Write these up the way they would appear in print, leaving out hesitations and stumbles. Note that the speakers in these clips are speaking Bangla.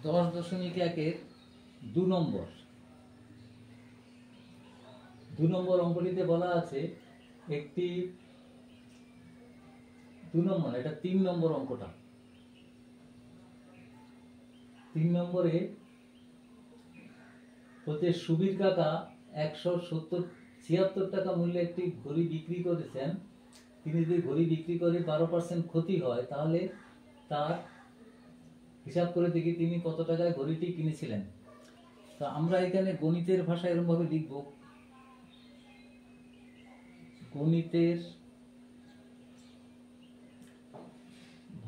10.1-এর 2 নম্বর অঙ্কটিতে বলা আছে একটি 2 নম্বর, এটা 3 নম্বর অঙ্কটা। 3 নম্বরে হচ্ছে সুবীর কাকা 176 টাকা মূল্যে একটি ঘড়ি বিক্রি করেছেন। তিনি যদি ঘড়ি বিক্রি করে 12% ক্ষতি হয়, তাহলে তার হিসাব করে দেখি তিনি কত টাকায় ঘড়িটি কিনেছিলেন। তো আমরা এখানে গণিতের ভাষায় এরকম ভাবে লিখব, গণিতের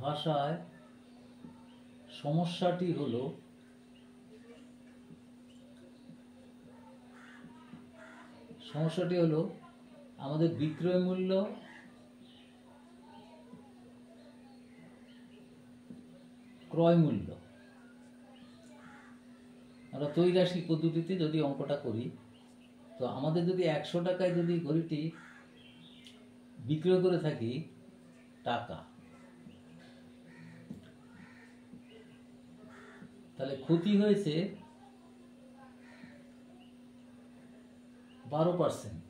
ভাষায় সমস্যাটি হলো আমাদের বিক্রয় মূল্য ক্রয় মূল্য। আমরা ত্রৈরাশিক পদ্ধতিতে যদি অঙ্কটা করি, তো আমাদের যদি 100 টাকায় যদি ঘড়িটি বিক্রয় করে থাকি টাকা, তাহলে ক্ষতি হয়েছে 12%।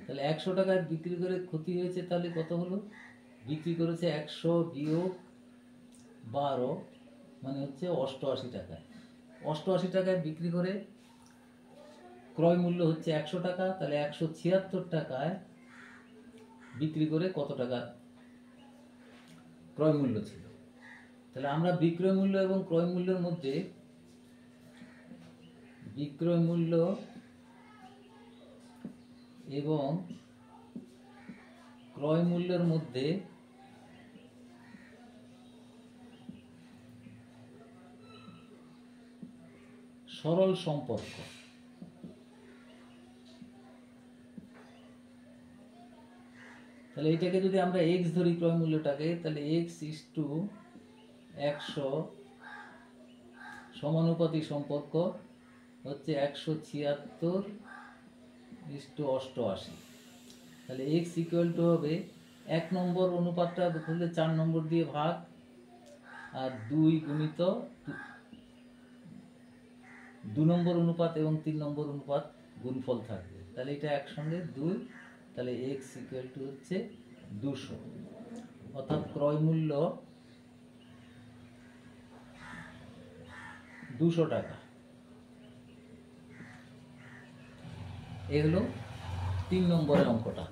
তাহলে 100 টাকায় বিক্রি করে ক্ষতি হয়েছে, তাহলে কত হলো? বিক্রি করেছে 100 বিয়োগ 12 মানে হচ্ছে 88 টাকায়। 88 টাকায় বিক্রি করে ক্রয় মূল্য হচ্ছে 100 টাকা, তাহলে 176 টাকায় বিক্রি করে কত টাকা ক্রয় মূল্য ছিল। তাহলে আমরা বিক্রয় মূল্য এবং ক্রয় মূল্যের মধ্যে সরল সম্পর্ক, তাহলে এটাকে যদি আমরা x ধরি ক্রয় মূল্যটাকে, তাহলে x/100 সমানুপাতিক সম্পর্ক হচ্ছে 176/88। তাহলে x = হবে 1 নম্বর অনুপাতটা হলে 4 নম্বর দিয়ে ভাগ, আর 2 গুণিত 2 নম্বর অনুপাত এবং 3 নম্বর অনুপাত গুণফল থাকবে। তাহলে এটা একসঙ্গে 2, তাহলে x = হচ্ছে 200, অর্থাৎ ক্রয় মূল্য 200 টাকা। এই হলো 3 নম্বরের অঙ্কটা।